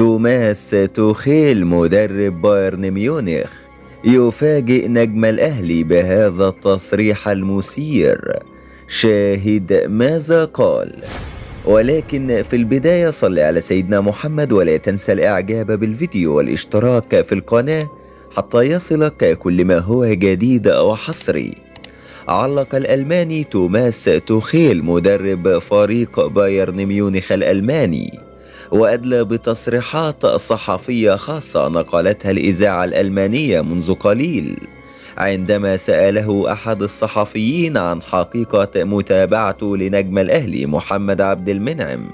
توماس توخيل مدرب بايرن ميونخ يفاجئ نجم الأهلي بهذا التصريح المثير. شاهد ماذا قال. ولكن في البداية صل على سيدنا محمد ولا تنسى الإعجاب بالفيديو والاشتراك في القناة حتى يصلك كل ما هو جديد وحصري. علق الألماني توماس توخيل مدرب فريق بايرن ميونخ الألماني وأدلى بتصريحات صحفية خاصة نقلتها الإذاعة الألمانية منذ قليل عندما سأله أحد الصحفيين عن حقيقة متابعته لنجم الأهلي محمد عبد المنعم.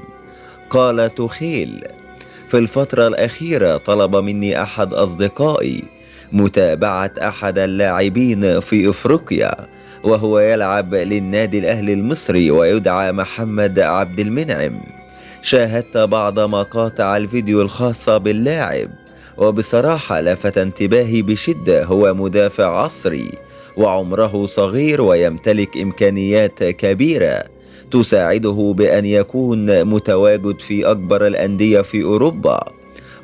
قال توخيل: في الفترة الأخيرة طلب مني أحد أصدقائي متابعة أحد اللاعبين في إفريقيا وهو يلعب للنادي الأهلي المصري ويدعى محمد عبد المنعم. شاهدت بعض مقاطع الفيديو الخاصة باللاعب وبصراحة لفت انتباهي بشدة. هو مدافع عصري وعمره صغير ويمتلك إمكانيات كبيرة تساعده بأن يكون متواجد في أكبر الأندية في أوروبا.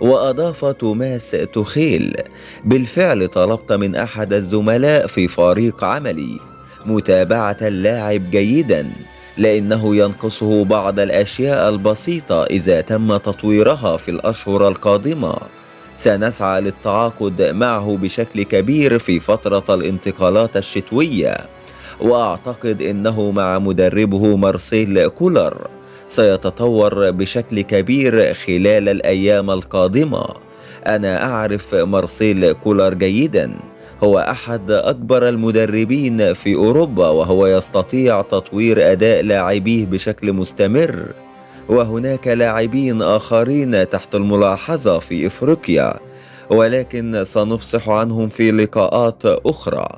وأضاف توماس توخيل: بالفعل طلبت من أحد الزملاء في فريق عملي متابعة اللاعب جيدا لأنه ينقصه بعض الأشياء البسيطة إذا تم تطويرها في الأشهر القادمة. سنسعى للتعاقد معه بشكل كبير في فترة الانتقالات الشتوية، وأعتقد أنه مع مدربه مارسيل كولر سيتطور بشكل كبير خلال الأيام القادمة. أنا أعرف مارسيل كولر جيدا، هو أحد أكبر المدربين في أوروبا وهو يستطيع تطوير أداء لاعبيه بشكل مستمر، وهناك لاعبين آخرين تحت الملاحظة في إفريقيا ولكن سنفصح عنهم في لقاءات أخرى.